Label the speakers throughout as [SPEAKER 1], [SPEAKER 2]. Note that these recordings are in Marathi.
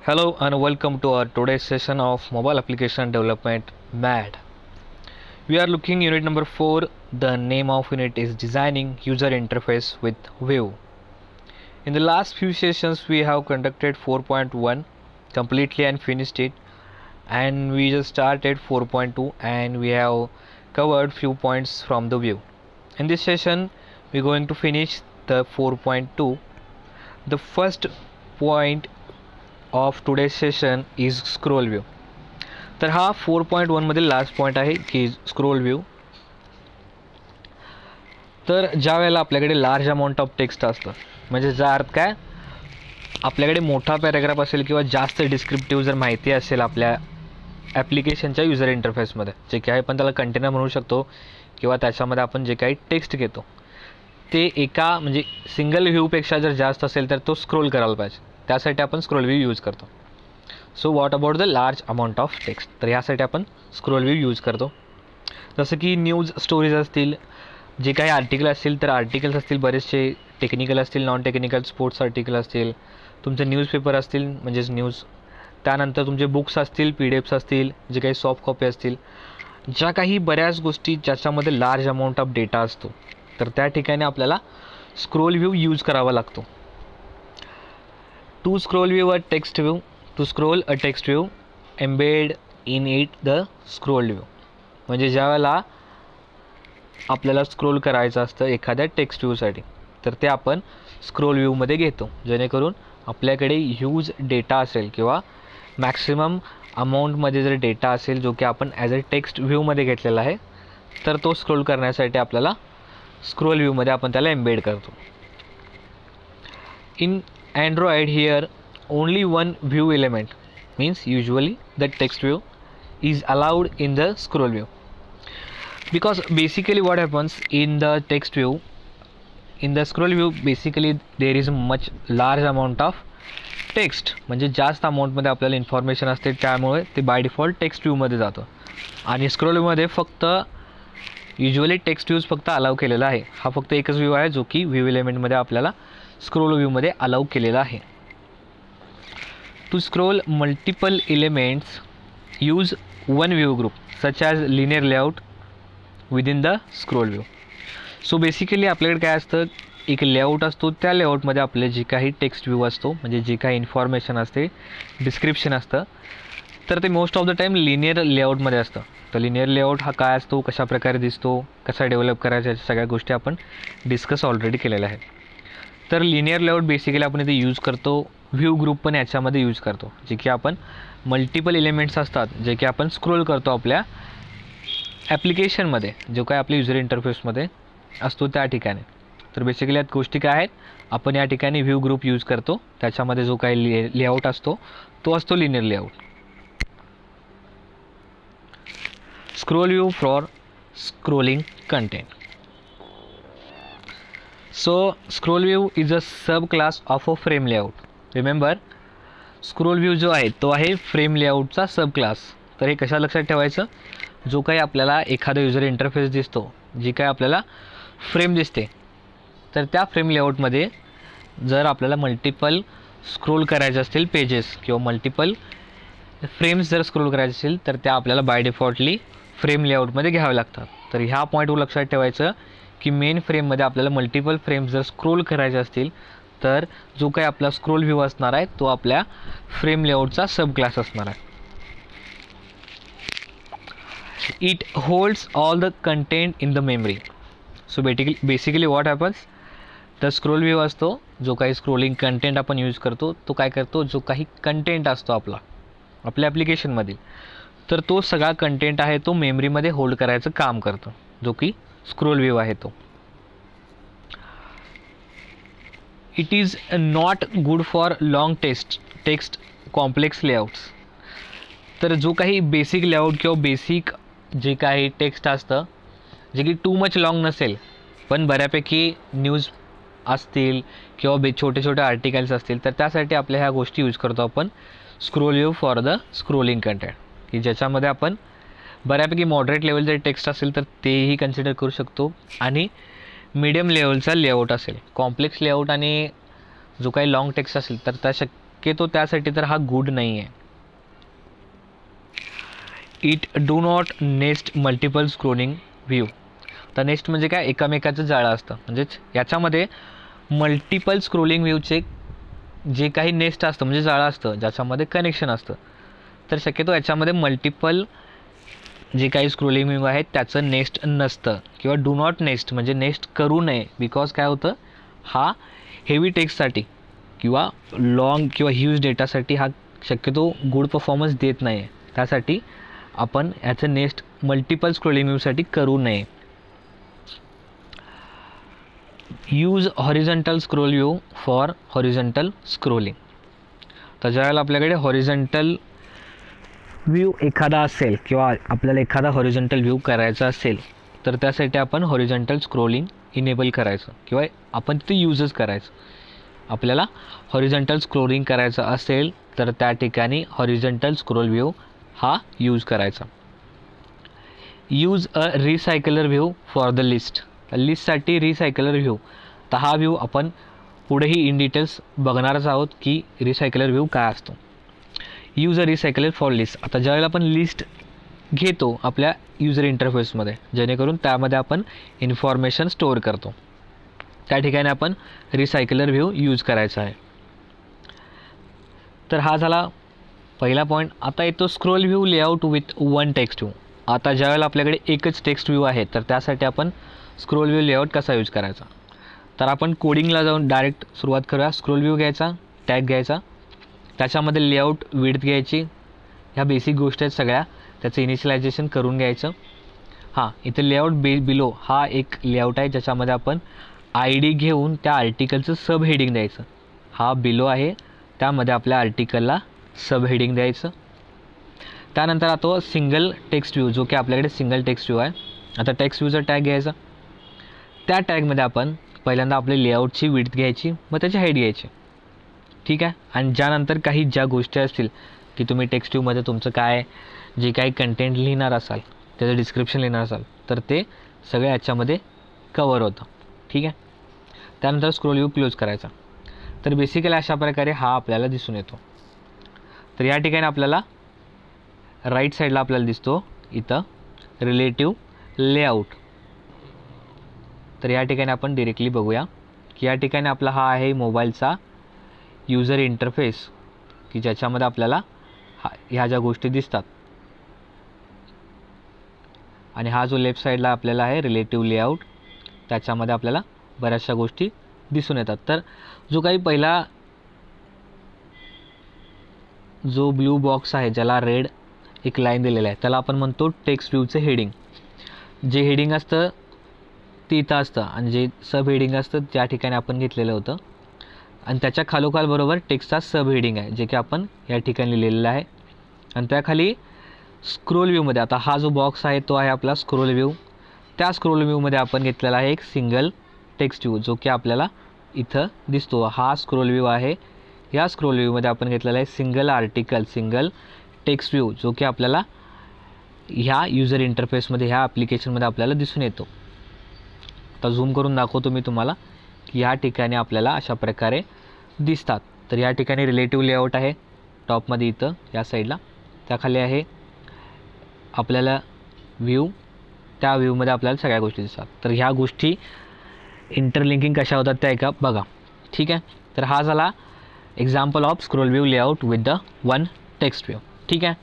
[SPEAKER 1] Hello and welcome to our today's session of mobile application development MAD. We are looking unit number 4. The name of unit is designing user interface with Vue. In the last few sessions we have conducted 4.1 completely and finished it, and we just started 4.2 and we have covered few points from the Vue. In this session we are going to finish the 4.2. The first point of today's session is scroll view. तर हा 4.1 मधील लास्ट पॉईंट आहे की स्क्रोल व्यू. तर ज्या वेळेला आपल्याकडे लार्ज अमाऊंट ऑफ टेक्स्ट असतं, म्हणजे जा अर्थ काय, आपल्याकडे मोठा पॅराग्राफ असेल किंवा जास्त डिस्क्रिप्टिव्ह जर माहिती असेल आपल्या ॲप्लिकेशनच्या युजर इंटरफेसमध्ये, जे काही आपण त्याला कंटेनर म्हणू शकतो किंवा त्याच्यामध्ये आपण जे काही टेक्स्ट घेतो ते एका म्हणजे सिंगल व्ह्यूपेक्षा जर जास्त असेल तर तो स्क्रोल करायला पाहिजे. त्यासाठी आपण स्क्रोल व्यू यूज करतो. So what about the large amount of text, तर यासाठी आपण स्क्रोल व्यू यूज करतो. जसं की न्यूज स्टोरीज असतील, जे काही आर्टिकल असतील तर आर्टिकल्स असतील, बरेचसे टेक्निकल असतील, नॉन टेक्निकल, स्पोर्ट्स आर्टिकल असतील, तुमचे न्यूजपेपर असतील म्हणजेच न्यूज, त्यानंतर तुमचे बुक्स असतील, PDFs असतील, जे काही सॉफ्ट कॉपी असतील, ज्या काही बऱ्याच गोष्टी ज्याच्यामध्ये लार्ज अमाऊंट ऑफ डेटा असतो, तर त्या ठिकाणी आपल्याला स्क्रोल व्यू यूज करावा लागतो. To scroll view a text view, to scroll a text view, embed in it the scroll view. म्हणजे ज्या वेळेला आपल्याला स्क्रोल करायचं असतं एखाद्या टेक्स्ट व्ह्यूसाठी, तर ते आपण स्क्रोल व्ह्यूमध्ये घेतो, जेणेकरून आपल्याकडे ह्यूज डेटा असेल किंवा मॅक्सिमम अमाऊंटमध्ये जर डेटा असेल जो की आपण ॲज अ टेक्स्ट व्ह्यूमध्ये घेतलेला आहे, तर तो स्क्रोल करण्यासाठी आपल्याला स्क्रोल व्ह्यूमध्ये आपण त्याला एम्बेड करतो. In Android here only one view element, means usually the text view, is allowed in the scroll view, because basically what happens in the text view, in the scroll view basically there is much large amount of text, म्हणजे जास्त अमाऊंटमध्ये आपल्याला इन्फॉर्मेशन असते, त्यामुळे ते बाय डिफॉल्ट टेक्स्ट व्ह्यूमध्ये जातं. आणि स्क्रोल व्ह्यूमध्ये फक्त युजली टेक्स्ट व्ह्यूज फक्त अलाव केलेला आहे. हा फक्त एकच व्ह्यू आहे जो की व्ह्यू एलिमेंटमध्ये आपल्याला स्क्रोल व्ह्यूमध्ये अलाउ केलेला आहे. To scroll multiple elements use one view group such as linear layout within the scroll view. So basically आपल्याकडे काय असतं, एक लेआउट असतो, त्या लेआउटमध्ये आपले जे काही टेक्स्ट व्ह्यू असतो, म्हणजे जे काही इन्फॉर्मेशन असते, डिस्क्रिप्शन असतं, तर ते most of the time linear लेआउटमध्ये असतं. तर लिनियर लेआउट हा काय असतो, कशा प्रकारे दिसतो, कसा डेव्हलप करायचा, याच्या सगळ्या गोष्टी आपण डिस्कस ऑलरेडी केलेल्या आहेत. तर लिनियर लेआउट बेसिकली आपण इथे यूज करतो. व्ह्यू ग्रुप पण याच्यामध्ये यूज करतो, जे की आपण मल्टिपल एलिमेंट्स असतात जे की आपण स्क्रोल करतो आपल्या ॲप्लिकेशनमध्ये, जो काय आपल्या युजर इंटरफेसमध्ये असतो त्या ठिकाणी. तर बेसिकली यात गोष्टी काय आहेत, आपण या ठिकाणी व्ह्यू ग्रुप यूज करतो, त्याच्यामध्ये जो काही लेआउट असतो तो असतो linear layout. Scroll view for scrolling content. So scroll view is a subclass of a frame layout. Remember, scroll view जो आहे तो आहे फ्रेम लेआउटचा सबक्लास. तर हे कशा लक्षात ठेवायचं, जो काही आपल्याला एखादा युजर इंटरफेस दिसतो, जी काय आपल्याला फ्रेम दिसते, तर त्या फ्रेम लेआउटमध्ये जर आपल्याला मल्टिपल स्क्रोल करायचे असतील पेजेस किंवा मल्टिपल फ्रेम्स जर स्क्रोल करायचे असेल, तर त्या आपल्याला बाय डिफॉल्टली फ्रेम लेआउटमध्ये घ्यावे लागतात. तर ह्या पॉईंटवर लक्षात ठेवायचं की मेन फ्रेममध्ये आपल्याला मल्टिपल फ्रेम्स जर स्क्रोल करायचे असतील, तर जो काही आपला स्क्रोल व्ह्यू असणार आहे तो आपल्या फ्रेम लेआउटचा सब क्लास असणार आहे. It holds all the content in the memory. So basically what happens, the scroll view असतो, जो काही स्क्रोलिंग कंटेंट आपण यूज करतो, तो काय करतो, जो काही कंटेंट असतो आपला आपल्या ॲप्लिकेशनमधील, तर तो सगळा कंटेंट आहे तो मेमरीमध्ये होल्ड करायचं काम करतो, जो की स्क्रोल व्यू आहे तो. It is not good for long text complex layouts. तर जो काही बेसिक लेआउट किंवा बेसिक जे काही टेक्स्ट असतं, जे की टू मच लॉंग नसेल पण बऱ्यापैकी न्यूज असतील किंवा छोटे छोटे आर्टिकल्स असतील, तर त्यासाठी आपल्या ह्या गोष्टी यूज करतो आपण scroll view for the scrolling content, की ज्याच्यामध्ये आपण बऱ्यापैकी मॉडरेट लेवल जर टेक्स्ट असेल तर तेही कन्सिडर करू शकतो, आणि मीडियम लेवलचा लेआउट असेल. कॉम्प्लेक्स लेआउट आणि जो काही लाँग टेक्स्ट असेल तर त्या शक्यतो त्यासाठी तर हा गुड नाही आहे. It do not nest multiple scrolling view. तर नेस्ट म्हणजे काय, एकामेकाचं जाळं असतं. म्हणजेच याच्यामध्ये मल्टिपल स्क्रोलिंग व्ह्यूचे जे काही नेस्ट असतं म्हणजे जाळं असतं ज्याच्यामध्ये कनेक्शन असतं, तर शक्यतो याच्यामध्ये मल्टिपल जे काही स्क्रोलिंग व्ह्यू आहेत त्याचं नेस्ट नसतं किंवा डू नॉट नेस्ट म्हणजे नेस्ट करू नये. बिकॉज काय होतं, हा हेवी टेक्स्टसाठी किंवा लॉंग किंवा ह्यूज डेटासाठी हा शक्यतो गुड परफॉर्मन्स देत नाही आहे. त्यासाठी आपण याचं नेस्ट मल्टिपल स्क्रोलिंग व्ह्यूसाठी करू नये. Use horizontal scroll view for horizontal scrolling. तर ज्यावेळेला आपल्याकडे हॉरिझॉन्टल व्ह्यू एखादा असेल किंवा आपल्याला एखादा हॉरिझॉन्टल व्ह्यू करायचा असेल तर त्यासाठी आपण हॉरिझॉन्टल स्क्रोलिंग इनेबल करायचं किंवा आपण तिथे यूजच करायचं. आपल्याला हॉरिझॉन्टल स्क्रोलिंग करायचं असेल तर त्या ठिकाणी हॉरिझॉन्टल स्क्रोल व्ह्यू हा यूज करायचा. Use a recycler view for the list. लिस्टसाठी रिसायकलर व्ह्यू. तर हा व्ह्यू आपण पुढेही इन डिटेल्स बघणारच आहोत की रिसायकलर व्ह्यू काय असतो. Use a recycler for list. आता ज्यावेळेला आपण लिस्ट घेतो आपल्या युजर इंटरफेसमध्ये जेणेकरून त्यामध्ये आपण इन्फॉर्मेशन स्टोअर करतो, त्या ठिकाणी आपण रिसायकलर व्ह्यू यूज करायचा आहे. तर हा झाला पहिला पॉईंट. आता येतो scroll view layout with one text view. आता ज्यावेळेला आपल्याकडे एकच टेक्स्ट व्ह्यू आहे तर त्यासाठी आपण स्क्रोल व्ह्यू लेआउट कसा यूज करायचा. तर आपण कोडिंगला जाऊन डायरेक्ट सुरुवात करूया. स्क्रोल व्ह्यू घ्यायचा, टॅग घ्यायचा, त्याच्यामध्ये लेआउट विड्थ घ्यायची, ह्या बेसिक गोष्टी आहेत सगळ्या, त्याचं इनिशियलायझेशन करून घ्यायचं. हां, इथं लेआउट बिलो हा एक लेआउट आहे ज्याच्यामध्ये आपण आय डी घेऊन त्या आर्टिकलचं सब हेडिंग द्यायचं. हा बिलो आहे, त्यामध्ये आपल्या आर्टिकलला सब हेडिंग द्यायचं. त्यानंतर आता सिंगल टेक्स्ट व्ह्यू जो की आपल्याकडे सिंगल टेक्स्ट व्ह्यू आहे. आता टेक्स्ट व्ह्यूचा टॅग घ्यायचा, त्या टॅगमध्ये आपण पहिल्यांदा आपली लेआउटची विड्थ घ्यायची, मग त्याची हाईट घ्यायची. ठीक आहे. आणि ज्यानंतर काही ज्या गोष्टी असतील की तुम्ही टेक्स्ट व्ह्यूमध्ये तुमचं काय जे काही कंटेंट लिहिणार असाल, त्याचं डिस्क्रिप्शन लिहिणार असाल तर ते सगळं याच्यामध्ये कवर होतं. ठीक आहे. त्यानंतर स्क्रोल व्ह्यू क्लोज करायचा. तर बेसिकली अशा प्रकारे हा आपल्याला दिसून येतो. तर या ठिकाणी आपल्याला राईट साईडला आपल्याला दिसतो इथं रिलेटिव्ह लेआउट. तर या ठिकाणी आपण डिरेक्टली बघूया की या ठिकाणी आपला हा आहे मोबाईलचा यूजर इंटरफेस की ज्याच्यामध्ये आपल्याला ह्या ज्या गोष्टी दिसतात. आणि हा जो लेफ्ट साईडला आपल्याला आहे रिलेटिव्ह लेआउट, त्याच्यामध्ये आपल्याला बऱ्याचशा गोष्टी दिसून येतात. तर जो काही पहिला जो ब्लू बॉक्स आहे ज्याला रेड एक लाईन दिलेला आहे त्याला आपण म्हणतो टेक्स्ट व्ह्यूचं हेडिंग. जे हेडिंग असतं ते इथं असतं आणि जे सब हेडिंग असतं त्या ठिकाणी आपण घेतलेलं होतं. आणि त्याच्या खालोखाल बरोबर टेक्स्टचा सब हेडिंग आहे जे की आपण या ठिकाणी लिहिलेलं आहे. आणि त्याखाली स्क्रोल व्ह्यूमध्ये आता हा जो बॉक्स आहे तो आहे आपला स्क्रोल व्ह्यू. त्या स्क्रोल व्ह्यूमध्ये आपण घेतलेला आहे एक सिंगल टेक्स्ट व्ह्यू जो की आपल्याला इथं दिसतो. हा स्क्रोल व्ह्यू आहे. या स्क्रोल व्ह्यूमध्ये आपण घेतलेला आहे single article single text view जो की आपल्याला ह्या यूजर इंटरफेसमध्ये ह्या ॲप्लिकेशनमध्ये आपल्याला दिसून येतो. आता झूम करून दाखवतो मी तुम्हाला की ह्या ठिकाणी आपल्याला अशा प्रकारे दिसतात. तर या ठिकाणी रिलेटिव्ह लेआउट आहे टॉपमध्ये इथं या साईडला, त्याखाली आहे आपल्याला व्ह्यू, त्या व्ह्यूमध्ये आपल्याला सगळ्या गोष्टी दिसतात. तर ह्या गोष्टी इंटरलिंकिंग कशा होतात त्या एका बघा. ठीक आहे. तर हा झाला example of scroll view layout with the one text view. ठीक आहे.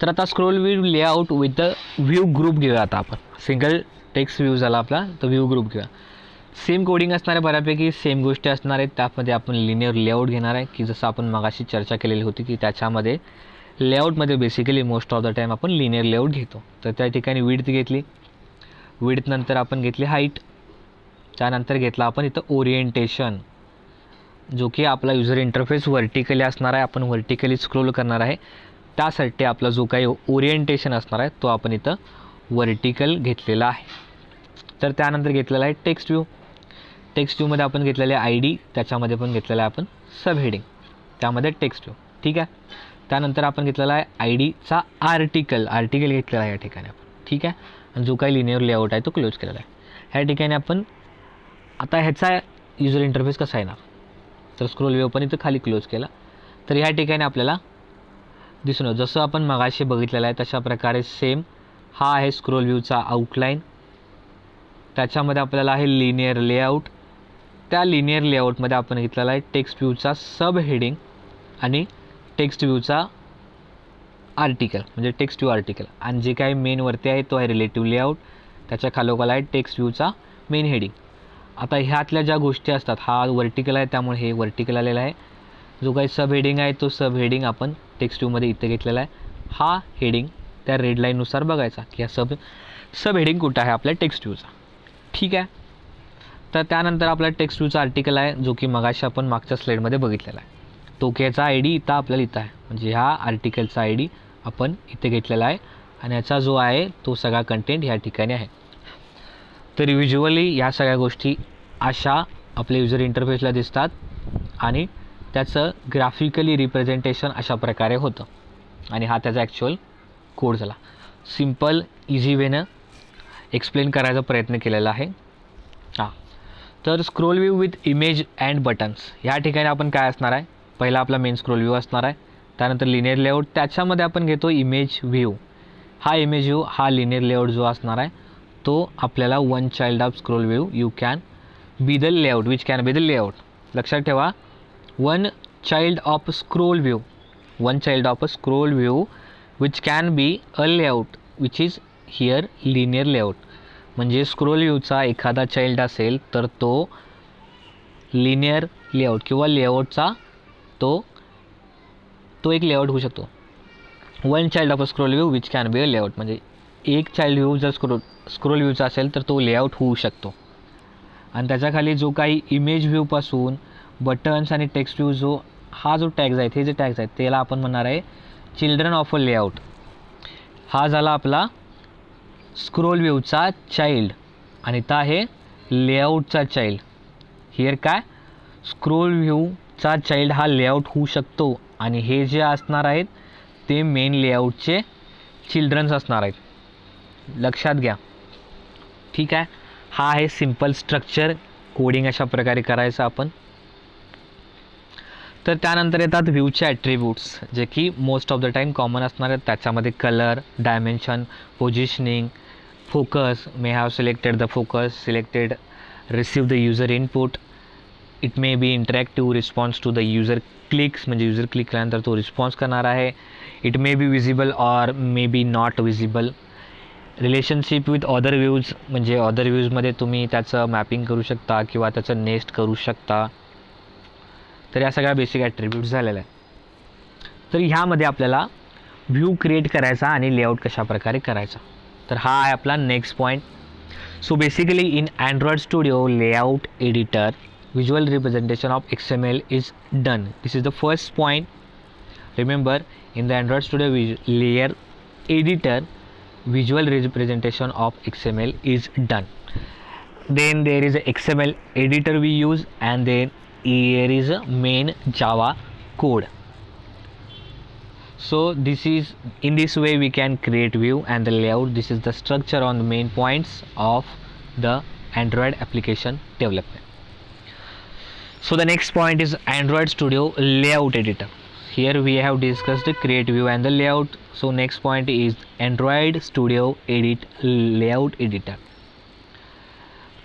[SPEAKER 1] तर आता scroll view layout with the view group घेऊया. आता आपण सिंगल टेक्स्ट व्ह्यू झाला आपला तर व्ह्यू ग्रुप घेऊया. सेम कोडिंग असणार आहे, बऱ्यापैकी सेम गोष्टी असणार आहेत. त्यामध्ये आपण लिनियर लेआउट घेणार आहे की जसं आपण मगाशी चर्चा केलेली होती की त्याच्यामध्ये लेआउटमध्ये basically most of the time आपण लिनियर लेआउट घेतो. तर त्या ठिकाणी विड्थ घेतली, विड्थ नंतर आपण घेतली हाईट, त्यानंतर घेतला आपण इथं ओरिएंटेशन जो की आपला युजर इंटरफेस व्हर्टिकली असणार आहे. आपण व्हर्टिकली स्क्रोल करणार आहे त्यासाठी आपला जो काही ओरिएंटेशन असणार आहे तो आपण इथं व्हर्टिकल घेतलेला आहे. तर त्यानंतर घेतलेला आहे टेक्स्ट व्ह्यू. टेक्स्ट व्ह्यूमध्ये आपण घेतलेले आय डी, त्याच्यामध्ये पण घेतलेलं आहे आपण सब हेडिंग, त्यामध्ये टेक्स्ट व्ह्यू. ठीक आहे. त्यानंतर आपण घेतलेला आहे आय डीचा आर्टिकल घेतलेला आहे या ठिकाणी आपण. ठीक आहे. आणि जो काही लिनियर लेआउट आहे तो क्लोज केलेला आहे. ह्या ठिकाणी आपण आता ह्याचा युजर इंटरफेस कसा येणार तर स्क्रोल व्ह्यू पण इथं खाली क्लोज केला. तर ह्या ठिकाणी आपल्याला दिसून येतं. जसं आपण मगाशी बघितलेलं आहे तशा प्रकारे सेम हा आहे स्क्रोल व्ह्यूचा आउटलाईन. त्याच्यामध्ये आपल्याला आहे लिनियर लेआउट. त्या लिनियर लेआउटमध्ये आपण घेतलेला आहे टेक्स्ट व्ह्यूचा सब हेडिंग आणि टेक्स्ट व्ह्यूचा आर्टिकल म्हणजे टेक्स्ट व्ह्यू आर्टिकल. आणि जे काही मेनवरती आहे तो आहे रिलेटिव्ह लेआउट. त्याच्या खालोखाल आहे टेक्स्ट व्ह्यूचा मेन हेडिंग. आता ह्यातल्या ज्या गोष्टी असतात, हा वर्टिकल आहे त्यामुळे हे वर्टिकल आलेलं आहे. जो काही सब हेडिंग आहे तो सब हेडिंग आपण टेक्स्ट व्ह्यूमध्ये इथे घेतलेला आहे. हा हेडिंग त्या रेड लाईननुसार बघायचा की हा सब हेडिंग कुठं आहे आपल्या टेक्स्ट व्ह्यूचा. ठीक आहे. तर त्यानंतर आपला टेक्स्ट व्ह्यूचा आर्टिकल आहे जो की मगाशी आपण मागच्या स्लाईडमध्ये बघितलेला आहे. तो याचा आय डी इथं आपल्याला इथं आहे, म्हणजे ह्या आर्टिकलचा आय डी आपण इथे घेतलेला आहे आणि याचा जो आहे तो सगळा कंटेंट ह्या ठिकाणी आहे. तर युज्युअली ह्या सगळ्या गोष्टी अशा आपल्या युजर इंटरफेसला दिसतात आणि त्याचं ग्राफिकली रिप्रेझेंटेशन अशा प्रकारे होतं. आणि हा त्याचा ॲक्च्युअल कोड झाला. सिम्पल इझी वेनं एक्सप्लेन करायचा प्रयत्न केलेला आहे. हां, तर scroll view with image and buttons ह्या ठिकाणी आपण काय असणार आहे, पहिला आपला मेन स्क्रोल व्ह्यू असणार आहे. त्यानंतर लिनियर लेआउट, त्याच्यामध्ये आपण घेतो इमेज व्ह्यू. हा इमेज व्ह्यू हा लिनियर लेआउट जो असणार आहे तो आपल्याला one child of scroll view you can be the layout which can be the layout. लक्षात ठेवा, one child of scroll view, one child of a scroll view which can be a layout which is here linear layout. म्हणजे स्क्रोल व्ह्यूचा एखादा चाइल्ड असेल तर तो लिनियर लेआउट किंवा लेआउटचा तो एक लेआउट होऊ शकतो. One child of a scroll view which can be a layout म्हणजे एक चाइल्ड व्ह्यू जर स्क्रोल व्ह्यूचा असेल तर तो लेआउट होऊ शकतो. आणि त्याच्याखाली जो काही इमेज व्ह्यूपासून बटन्स आणि टेक्स्ट व्ह्यू हा जो टॅग्स आहेत, हे जे टॅग्स आहेत त्याला आपण म्हणणार आहे चिल्ड्रन ऑफ अ लेआउट. हा झाला आपला स्क्रोल व्ह्यूचा चाइल्ड आणि इथं आहे लेआउटचा चाइल्ड. हिअर काय, स्क्रोल व्ह्यूचा चाइल्ड हा लेआउट होऊ शकतो आणि हे जे असणार आहेत ते मेन लेआउटचे चिल्ड्रन्स असणार आहेत. लक्षात घ्या. ठीक आहे. हा आहे सिम्पल स्ट्रक्चर. कोडिंग अशा प्रकारे करायचं आपण. तर त्यानंतर येतात व्ह्यूचे ॲट्रिब्यूट्स जे की most of the time common असणार आहेत. त्याच्यामध्ये colour, dimension, positioning, focus, may have selected the focus, selected receive the user input, it may be interactive response to the user clicks म्हणजे युजर क्लिक केल्यानंतर तो रिस्पॉन्स करणार आहे. It may be visible or may be not visible. Relationship with other views म्हणजे अदर व्ह्यूजमध्ये तुम्ही त्याचं मॅपिंग करू शकता किंवा त्याचं नेस्ट करू शकता. तर या सगळ्या बेसिक ॲट्रिब्यूट्स झालेल्या आहेत. तर ह्यामध्ये आपल्याला व्ह्यू क्रिएट करायचा आणि लेआउट कशा प्रकारे करायचा. तर हा आहे आपला next point. So basically in Android studio layout editor visual representation of XML is done. This is the first point. Remember, in the Android Studio layer editor visual representation of XML is done. Then there is a XML editor we use and then here is a main Java code. So this is, in this way we can create view and the layout. This is the structure on the main points of the Android application development. So the next point is Android Studio layout editor. Here we have discussed the create view and the layout. So next point is Android Studio edit layout editor.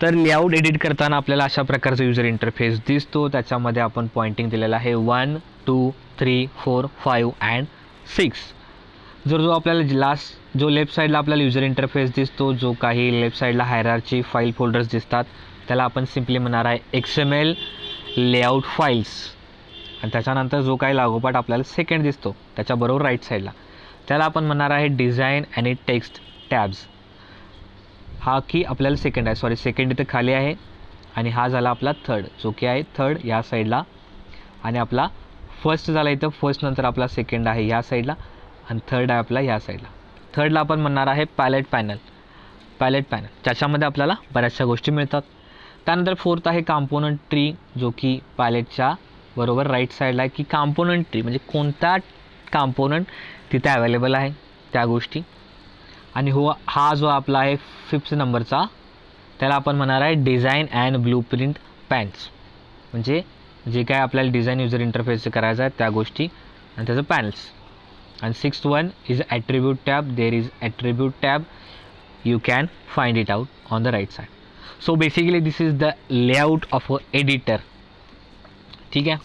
[SPEAKER 1] तर लेआउट एडिट करताना आपल्याला अशा प्रकारचा युजर इंटरफेस दिसतो. त्याच्यामध्ये आपण पॉइंटिंग दिलेलं आहे 1 2 3 4 5 अँड 6. जो आपल्याला लास्ट जो लेफ्ट साईडला आपल्याला युजर इंटरफेस दिसतो, जो काही लेफ्ट साईडला हायरार्ची फाईल फोल्डर्स दिसतात त्याला आपण सिम्पली म्हणणार आहे XML लेआउट फाईल्स. आणि त्याच्यानंतर जो काही लागोपाठ आपल्याला सेकंड दिसतो त्याच्याबरोबर राईट साईडला त्याला आपण म्हणणार आहे डिझाईन आणि टेक्स्ट टॅब्स. हा की आपल्याला सेकंड आहे, सॉरी सेकंड इथे खाली आहे आणि हा झाला आपला थर्ड जो की आहे थर्ड या साईडला आणि आपला फर्स्ट झाला इथं. फर्स्ट नंतर आपला सेकंड आहे या साईडला आणि थर्ड आहे आपला या साईडला. थर्डला आपण म्हणणार आहे पॅलेट पॅनल ज्याच्यामध्ये आपल्याला बऱ्याचशा गोष्टी मिळतात. त्यानंतर फोर्थ आहे कॉम्पोनंट ट्री जो की पॅलेटच्या बरोबर राईट साईडला आहे की कॉम्पोनंट ट्री म्हणजे कोणता कॉम्पोनंट तिथे अवेलेबल आहे त्या गोष्टी. आणि हा जो आपला आहे 5th नंबरचा त्याला आपण म्हणणार आहे डिझाईन अँड ब्लूप्रिंट पॅन्स म्हणजे जे काय आपल्याला डिझाईन युजर इंटरफेस करायचं आहे त्या गोष्टी आणि त्याचं panels. And sixth one is attribute tab. There is attribute tab. You can find it out on the right side. So basically this is the layout of a editor. ठीक है.